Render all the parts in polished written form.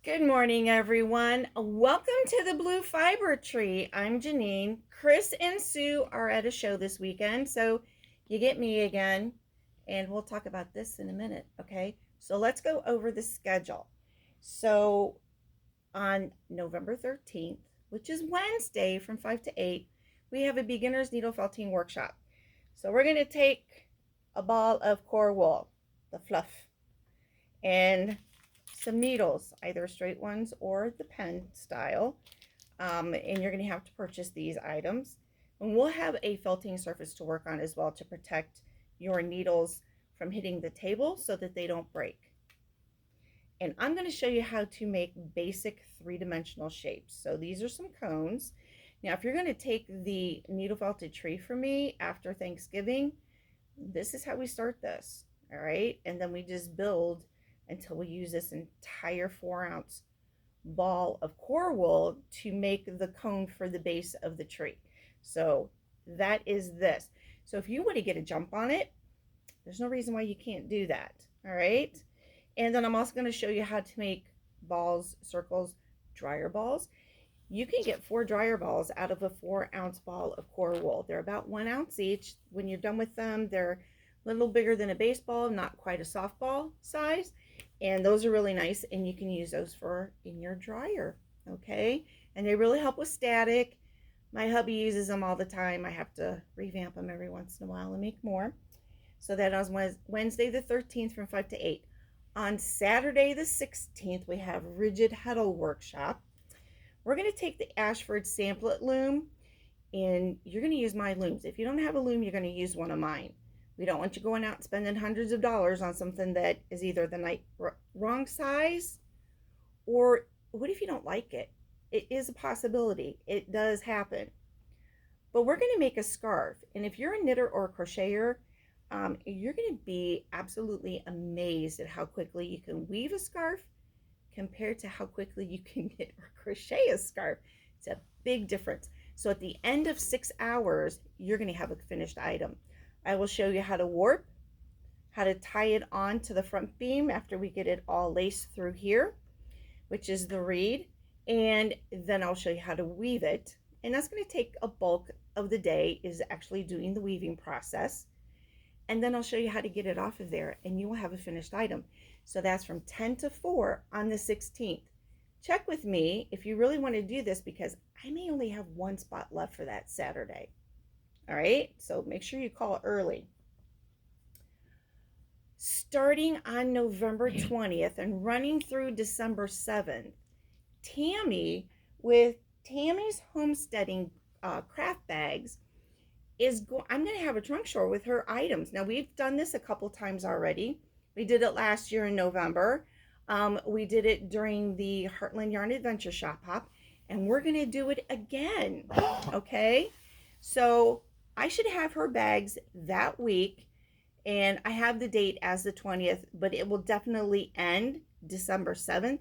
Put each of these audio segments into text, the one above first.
Good morning, everyone. Welcome to the Blue Fiber Tree. I'm Jeannine. Kris and Sue are at a show this weekend, so you get me again, and we'll talk about this in a minute, okay? So let's go over the schedule. So on November 13th, which is Wednesday from 5 to 8, we have a beginner's needle felting workshop. So we're going to take a ball of core wool, the fluff, and some needles, either straight ones or the pen style. And you're going to have to purchase these items. And we'll have a felting surface to work on as well to protect your needles from hitting the table so that they don't break. And I'm going to show you how to make basic three-dimensional shapes. So these are some cones. Now, if you're going to take the needle felted tree from me after Thanksgiving, this is how we start this, all right? And then we just build until we use this entire 4-ounce ball of core wool to make the cone for the base of the tree. So that is this. So if you want to get a jump on it, there's no reason why you can't do that, all right? And then I'm also going to show you how to make balls, circles, dryer balls. You can get 4 dryer balls out of a 4-ounce ball of core wool. They're about 1 ounce each. When you're done with them, they're a little bigger than a baseball, not quite a softball size. And those are really nice, and you can use those for in your dryer, okay? And they really help with static. My hubby uses them all the time. I have to revamp them every once in a while and make more. So that was Wednesday the 13th from 5 to 8. On Saturday the 16th, we have Rigid Heddle workshop. We're going to take the Ashford samplet loom, and you're going to use my looms. If you don't have a loom, you're going to use one of mine. We don't want you going out and spending hundreds of dollars on something that is either the wrong size, or what if you don't like it? It is a possibility. It does happen. But we're going to make a scarf. And if you're a knitter or a crocheter, you're going to be absolutely amazed at how quickly you can weave a scarf compared to how quickly you can knit or crochet a scarf. It's a big difference. So at the end of 6 hours, you're going to have a finished item. I will show you how to warp, how to tie it on to the front beam after we get it all laced through here, which is the reed, and then I'll show you how to weave it. And that's going to take a bulk of the day, is actually doing the weaving process. And then I'll show you how to get it off of there, and you will have a finished item. So that's from 10 to 4 on the 16th. Check with me if you really want to do this, because I may only have one spot left for that Saturday. All right, so make sure you call early. Starting on November 20th and running through December 7th, Tammy, with Tammy's Homesteading craft bags, I'm going to have a trunk show with her items. Now, we've done this a couple times already. We did it last year in November. We did it during the Heartland Yarn Adventure Shop Hop, and we're going to do it again, okay? So I should have her bags that week, and I have the date as the 20th, but it will definitely end December 7th.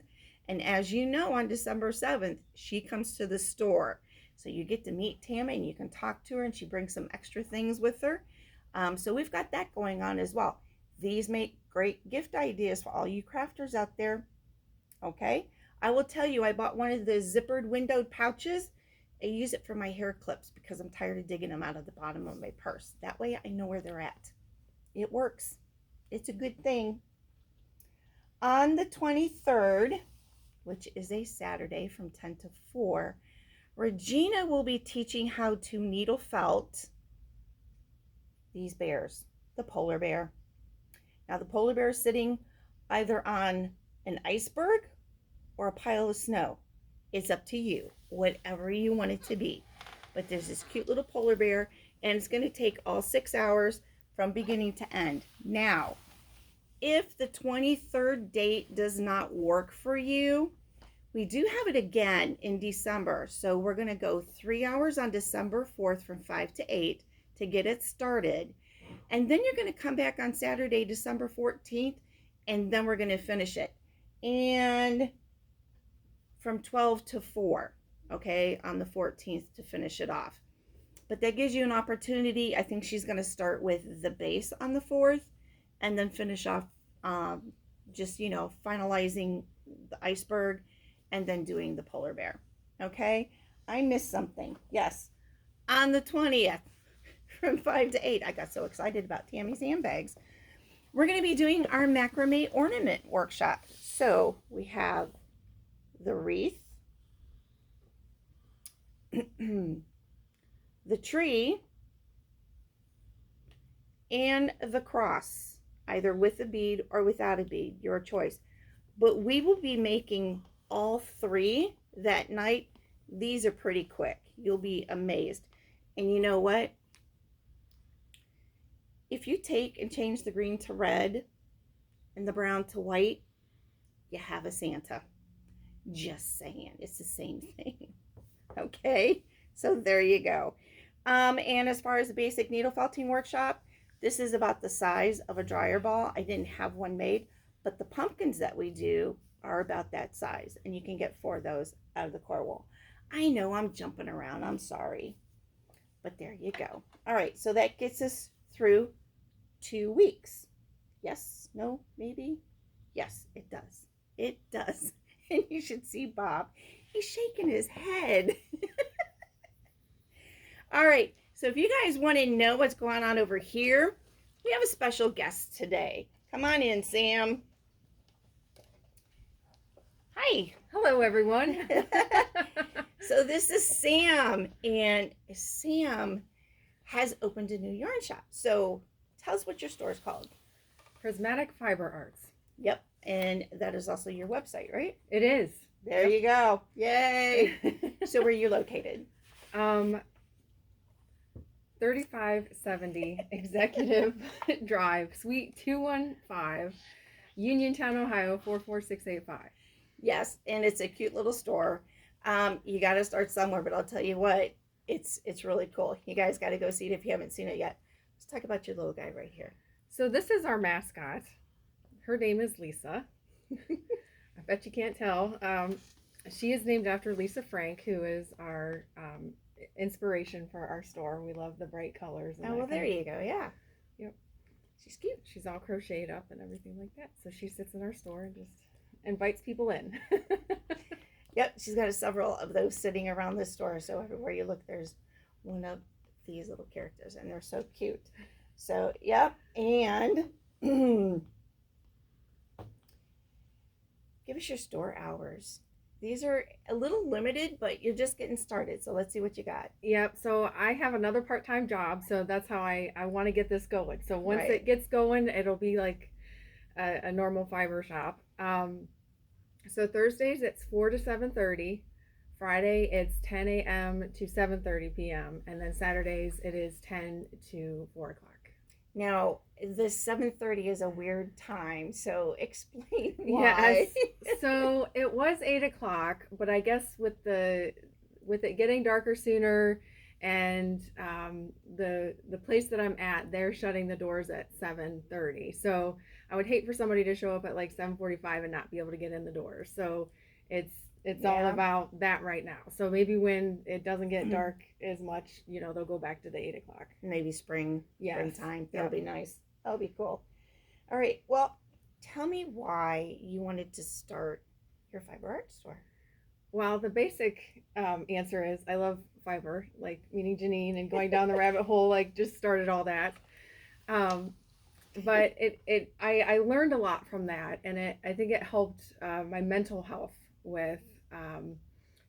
And as you know, on December 7th, she comes to the store. So you get to meet Tammy and you can talk to her, and she brings some extra things with her. So we've got that going on as well. These make great gift ideas for all you crafters out there. Okay, I will tell you, I bought one of the zippered windowed pouches. I use it for my hair clips because I'm tired of digging them out of the bottom of my purse. That way I know where they're at. It works. It's a good thing. On the 23rd, which is a Saturday from 10 to 4, Regina will be teaching how to needle felt these bears, the polar bear. Now, the polar bear is sitting either on an iceberg or a pile of snow. It's up to you, whatever you want it to be. But there's this cute little polar bear, and it's going to take all 6 hours from beginning to end. Now, if the 23rd date does not work for you, we do have it again in December. So we're going to go 3 hours on December 4th from 5 to 8 to get it started. And then you're going to come back on Saturday, December 14th, and then we're going to finish it. And from 12 to 4, okay, on the 14th to finish it off. But that gives you an opportunity. I think she's going to start with the base on the 4th and then finish off just, finalizing the iceberg and then doing the polar bear. Okay, I missed something. Yes, on the 20th from 5 to 8. I got so excited about Tammy's handbags. We're going to be doing our macrame ornament workshop. So we have the wreath, the tree, and the cross, either with a bead or without a bead, your choice. But we will be making all three that night. These are pretty quick. You'll be amazed. And you know what? If you take and change the green to red and the brown to white, you have a Santa. Just saying, it's the same thing. Okay, so there you go. And as far as the basic needle felting workshop, this is about the size of a dryer ball. I didn't have one made, but the pumpkins that we do are about that size, and you can get 4 of those out of the core wool. I know I'm jumping around, I'm sorry, but there you go. All right, so that gets us through 2 weeks. Yes, no, maybe? Yes, it does. It does. And you should see Bob. He's shaking his head. All right, so if you guys want to know what's going on over here, we have a special guest today. Come on in, Sam. Hi. Hello, everyone. So this is Sam, and Sam has opened a new yarn shop. So tell us what your store is called. Prismatic Fiber Arts. Yep, and that is also your website, right? It is. There you go. Yay. So where are you located? 3570 Executive Drive, Suite 215, Uniontown, Ohio 44685. Yes, and it's a cute little store. You got to start somewhere, but I'll tell you what, it's really cool. You guys got to go see it if you haven't seen it yet. Let's talk about your little guy right here. So this is our mascot. Her name is Lisa. I bet you can't tell. She is named after Lisa Frank, who is our inspiration for our store. We love the bright colors. And well, there you go. Yeah. Yep. She's cute. She's all crocheted up and everything like that. So she sits in our store and just invites people in. Yep, she's got several of those sitting around the store. So everywhere you look, there's one of these little characters, and they're so cute. So, yep, and give us your store hours. These are a little limited, but you're just getting started. So let's see what you got. Yep. So I have another part-time job. So that's how I want to get this going. So once Right. it gets going, it'll be like a normal fiber shop. So Thursdays it's 4 to 7:30. Friday it's 10 a.m. to 7:30 p.m. And then Saturdays it is 10 to 4 o'clock. Now, this 7:30 is a weird time, so explain why. Yes. So it was 8 o'clock, but I guess with it getting darker sooner, and the place that I'm at, they're shutting the doors at 7:30. So I would hate for somebody to show up at like 7:45 and not be able to get in the door. So it's all about that right now. So maybe when it doesn't get dark as much, they'll go back to the 8 o'clock. Maybe springtime. That'll be nice. That'll be cool. All right. Well, tell me why you wanted to start your fiber art store. Well, the basic answer is I love fiber, like meeting Jeannine and going down the rabbit hole, like just started all that. But I learned a lot from that, and I think it helped my mental health with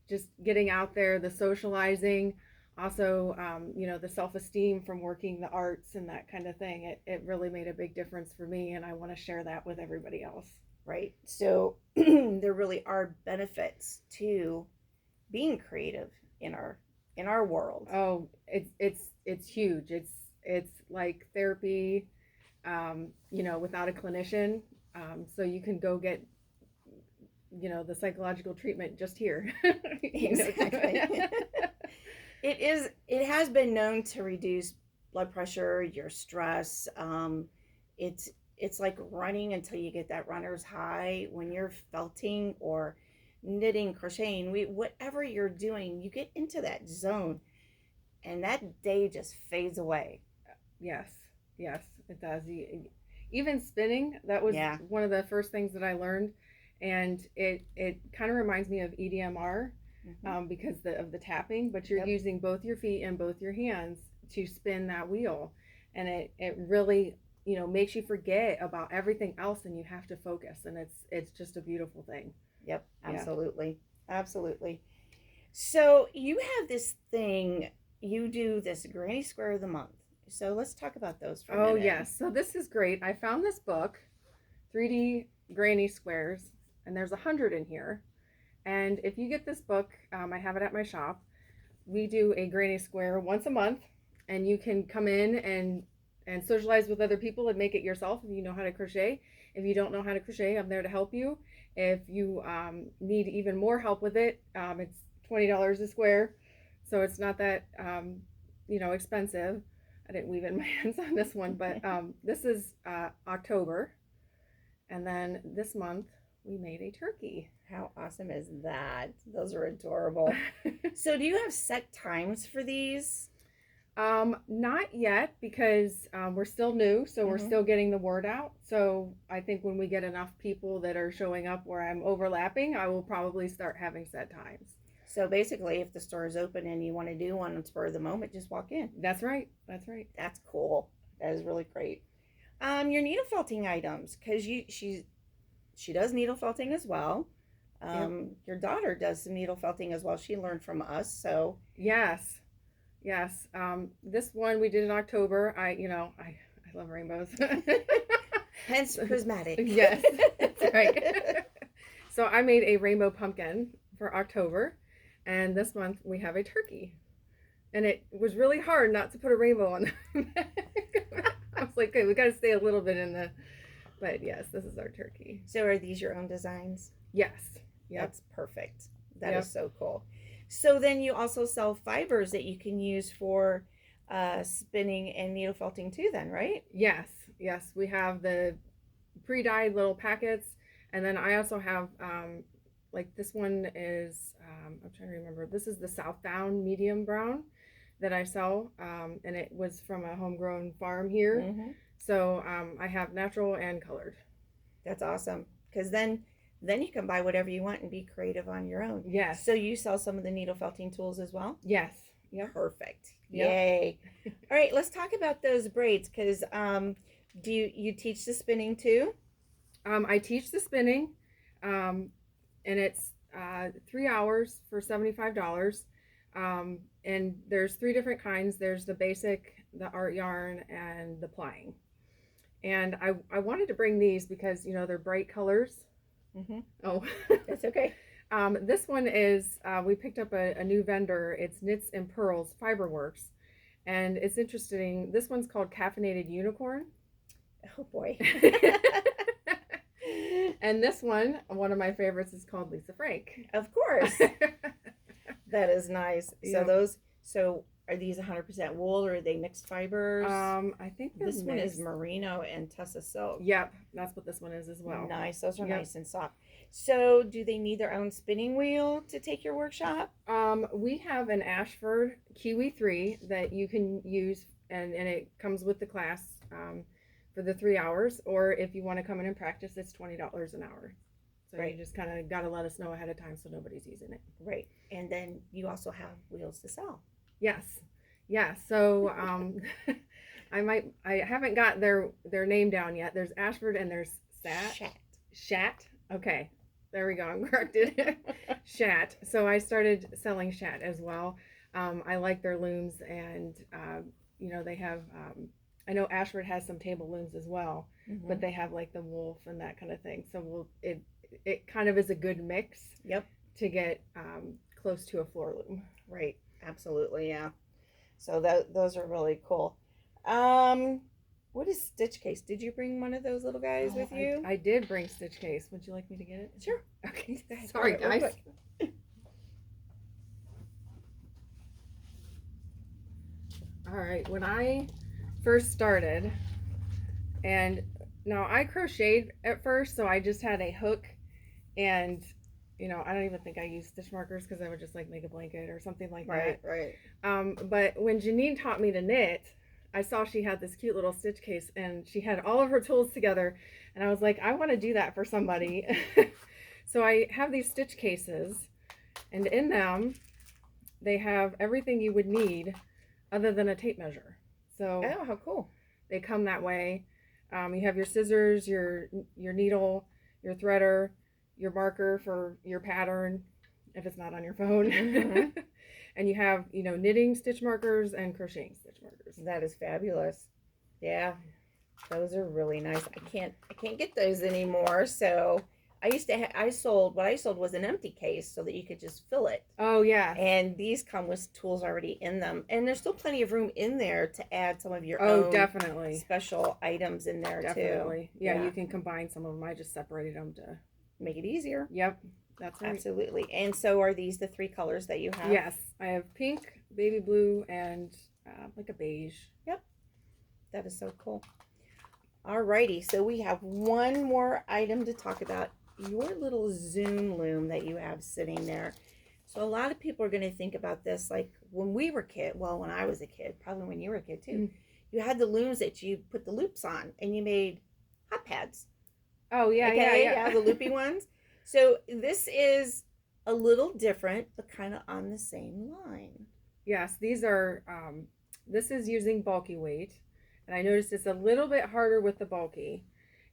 just getting out there, the socializing, also the self-esteem from working the arts and that kind of thing. It really made a big difference for me, and I want to share that with everybody else. Right. So there really are benefits to being creative in our world. Oh, it's huge. It's like therapy, without a clinician. So you can go get, the psychological treatment just here. Exactly. It has been known to reduce blood pressure, your stress. It's like running until you get that runner's high. When you're felting or knitting, crocheting, whatever you're doing, you get into that zone, and that day just fades away. Yes, it does. Even spinning, that was one of the first things that I learned, and it kind of reminds me of EDMR, because of the tapping, but you're using both your feet and both your hands to spin that wheel, and it really, makes you forget about everything else, and you have to focus, and it's just a beautiful thing. Yep, absolutely. Yeah. Absolutely. So you have this thing, you do this Granny Square of the Month. So let's talk about those for a minute. Oh, yes. So this is great. I found this book, 3D Granny Squares, and there's 100 in here. And if you get this book, I have it at my shop. We do a Granny Square once a month, and you can come in and socialize with other people and make it yourself if you know how to crochet. If you don't know how to crochet, I'm there to help you. If you need even more help with it, it's $20 a square, so it's not that expensive. I didn't weave in my hands on this one, but this is October, and then this month we made a turkey. How awesome is that? Those are adorable. So do you have set times for these? Not yet, because we're still new, so we're still getting the word out. So I think when we get enough people that are showing up where I'm overlapping, I will probably start having set times. So basically, if the store is open and you want to do one on spur of the moment, just walk in. That's right. That's right. That's cool. That is really great. Your needle felting items, because she does needle felting as well. Your daughter does some needle felting as well. She learned from us, so yes. This one we did in October. I love rainbows. Hence prismatic. Yes, that's right. So I made a rainbow pumpkin for October, and this month we have a turkey. And it was really hard not to put a rainbow on the back. I was like, okay, we got to stay a little bit in the. But yes, this is our turkey. So are these your own designs? Yes. Yep. That's perfect. That is so cool. So then you also sell fibers that you can use for spinning and needle felting too then, right? Yes. We have the pre-dyed little packets, and then I also have like this one is I'm trying to remember. This is the Southdown medium brown that I sell, and it was from a homegrown farm here. So I have natural and colored. That's awesome, because then you can buy whatever you want and be creative on your own. Yes. So you sell some of the needle felting tools as well? Yes. Yep. Perfect. Yep. Yay. All right, let's talk about those braids, because do you teach the spinning too? I teach the spinning, and it's 3 hours for $75. And there's 3 different kinds. There's the basic, the art yarn, and the plying. And I wanted to bring these because they're bright colors. Oh, that's okay. This one is we picked up a new vendor. It's Knits and Pearls Fiberworks, and it's interesting. This one's called Caffeinated Unicorn. Oh boy. And this one of my favorites, is called Lisa Frank. Of course. That is nice. Yeah. So are these 100% wool, or are they mixed fibers? I think this one is merino and tussa silk. Yep, that's what this one is as well. Nice. Those are nice and soft. So do they need their own spinning wheel to take your workshop? We have an Ashford Kiwi 3 that you can use, and it comes with the class for the 3 hours. Or if you want to come in and practice, it's $20 an hour. So you just kind of got to let us know ahead of time so nobody's using it. Right. And then you also have wheels to sell. Yes. Yeah. So I haven't got their name down yet. There's Ashford and there's Shat. Okay. There we go. I'm corrected. Shat. So I started selling Shat as well. I like their looms, and they have I know Ashford has some table looms as well, but they have like the wolf and that kind of thing. So it kind of is a good mix. Yep. To get close to a floor loom. Right. Absolutely. Yeah. So those are really cool. What is Stitch Case? Did you bring one of those little guys with you? I did bring Stitch Case. Would you like me to get it? Sure. Okay. Sorry, guys. All right. When I first started, and now I crocheted at first, so I just had a hook, and I don't even think I used stitch markers because I would just like make a blanket or something like that. Right. But when Jeannine taught me to knit, I saw she had this cute little stitch case, and she had all of her tools together, and I was like, I want to do that for somebody. So I have these stitch cases, and in them they have everything you would need other than a tape measure. So Oh, how cool. they come that way. You have your scissors, your needle, your threader, your marker for your pattern if it's not on your phone. Mhm. And you have, knitting stitch markers and crocheting stitch markers. That is fabulous. Yeah, those are really nice. I can't get those anymore. So I used to what I sold was an empty case so that you could just fill it. Oh, yeah. And these come with tools already in them. And there's still plenty of room in there to add some of your Oh, own definitely. special items in there Definitely. too. Yeah, you can combine some of them. I just separated them to make it easier. Yep, that's right. Absolutely. And so are these the 3 colors that you have? Yes, I have pink, baby blue, and like a beige. Yep. That is so cool. Alrighty, so we have one more item to talk about. Your little Zoom loom that you have sitting there. So a lot of people are going to think about this like when we were when I was a kid, probably when you were a kid too. Mm-hmm. You had the looms that you put the loops on and you made hot pads. Oh, yeah, okay? Yeah, the loopy ones. So this is a little different, but kind of on the same line. Yes, these are, this is using bulky weight. And I noticed it's a little bit harder with the bulky.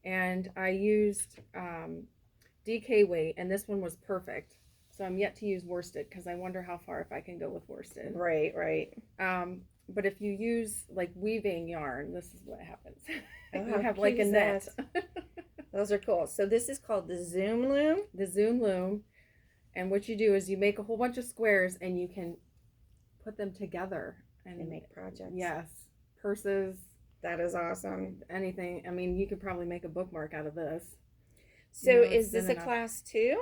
And I used DK weight, and this one was perfect. So I'm yet to use worsted because I wonder how far if I can go with worsted. Right. But if you use like weaving yarn, this is what happens. Oh, you have like a net. Those are cool. So this is called the Zoom loom. The Zoom loom. And what you do is you make a whole bunch of squares and you can put them together and make projects. Yes. Purses. That is awesome. Anything. I mean, you could probably make a bookmark out of this. So is this a class 2?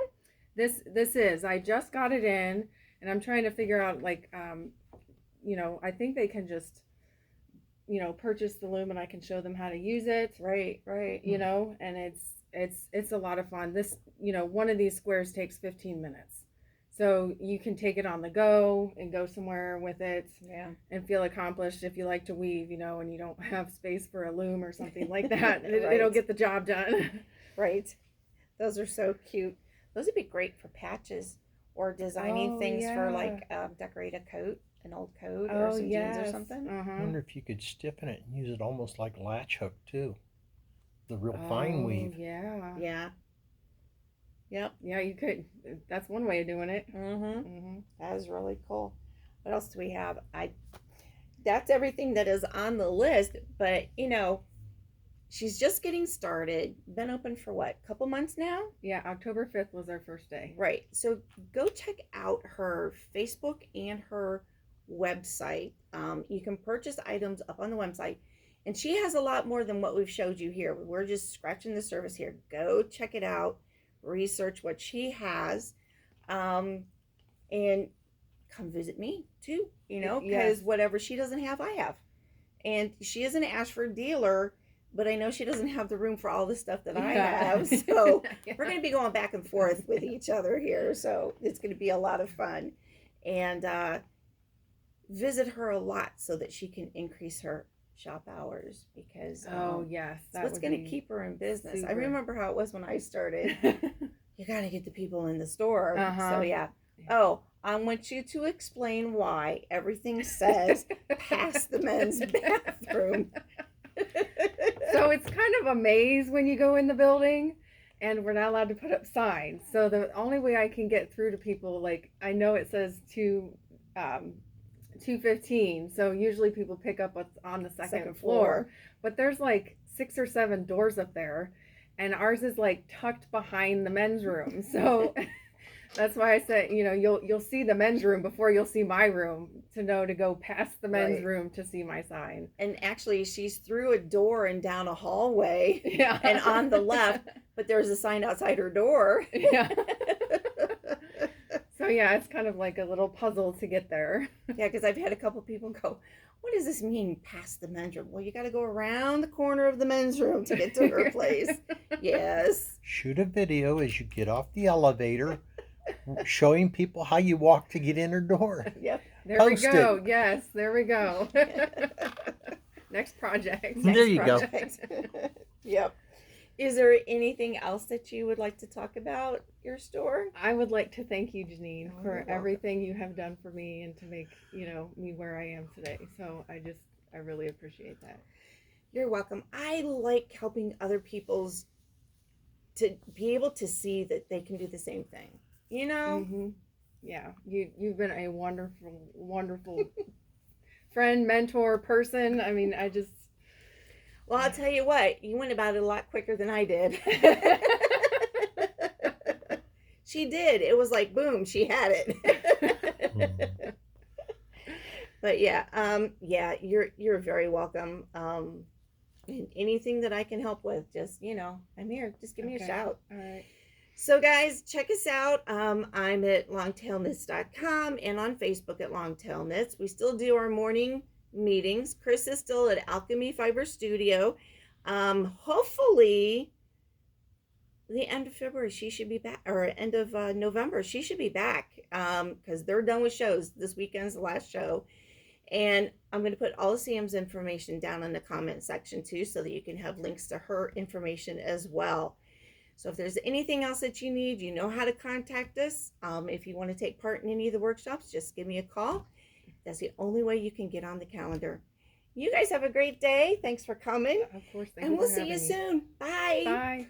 This is. I just got it in and I'm trying to figure out like I think they can just purchase the loom and I can show them how to use it. Right. And it's a lot of fun. This, one of these squares takes 15 minutes. So you can take it on the go and go somewhere with it. Yeah. And feel accomplished if you like to weave, and you don't have space for a loom or something like that. Right. It'll get the job done. Right. Those are so cute. Those would be great for patches or designing things for like decorate a coat. An old coat or some jeans or something. I wonder if you could stiffen it and use it almost like latch hook too. The real fine weave. Yeah. Yep. Yeah, you could. That's one way of doing it. That is really cool. What else do we have? That's everything that is on the list. But she's just getting started. Been open for what? A couple months now? Yeah, October 5th was our first day. Right. So go check out her Facebook and her website. You can purchase items up on the website, and she has a lot more than what we've showed you here. We're just scratching the surface here. Go check it out, research what she has, and come visit me too, because whatever she doesn't have, I have. And she is an Ashford dealer, but I know she doesn't have the room for all the stuff that I have, so we're going to be going back and forth with each other here, so it's going to be a lot of fun. And visit her a lot so that she can increase her shop hours, because that's what's going to keep her in business. Super. I remember how it was when I started. You got to get the people in the store. So I want you to explain why everything says past the men's bathroom. So it's kind of a maze when you go in the building, and we're not allowed to put up signs. So the only way I can get through to people, like, I know it says 215, so usually people pick up what's on the second floor, but there's like 6 or 7 doors up there, and ours is like tucked behind the men's room. So that's why I said, you'll see the men's room before you'll see my room, to know to go past the men's room to see my sign. And actually, she's through a door and down a hallway, yeah, and on the left, but there's a sign outside her door. Yeah. So yeah, it's kind of like a little puzzle to get there. Yeah, because I've had a couple people go, what does this mean, past the men's room? Well, you got to go around the corner of the men's room to get to her place. Yes. Shoot a video as you get off the elevator, showing people how you walk to get in her door. Yep. There we go. Yes, there we go. Next project. There you go. Yep. Is there anything else that you would like to talk about your store? I would like to thank you, Jeannine, Oh, you're for welcome. everything you have done for me and to make, me where I am today. So I really appreciate that. You're welcome. I like helping other people's to be able to see that they can do the same thing. You know? Mm-hmm. Yeah, you've been a wonderful friend, mentor, person. I mean, I just. Well, I'll tell you what, you went about it a lot quicker than I did. She did. It was like boom, she had it. But yeah, you're very welcome. And anything that I can help with, just I'm here. Just give me a shout. All right. So guys, check us out. I'm at longtailknits.com and on Facebook at Longtail Knits. We still do our morning meetings. Kris is still at alk&me Fiber Studio. Hopefully the end of February she should be back, or end of November she should be back, because they're done with shows. This weekend's the last show. And I'm going to put all of Samm's information down in the comment section too, so that you can have links to her information as well. So if there's anything else that you need, you know how to contact us. If you want to take part in any of the workshops, just give me a call. That's the only way you can get on the calendar. You guys have a great day. Thanks for coming. Of course. And we'll see you soon. Bye. Bye.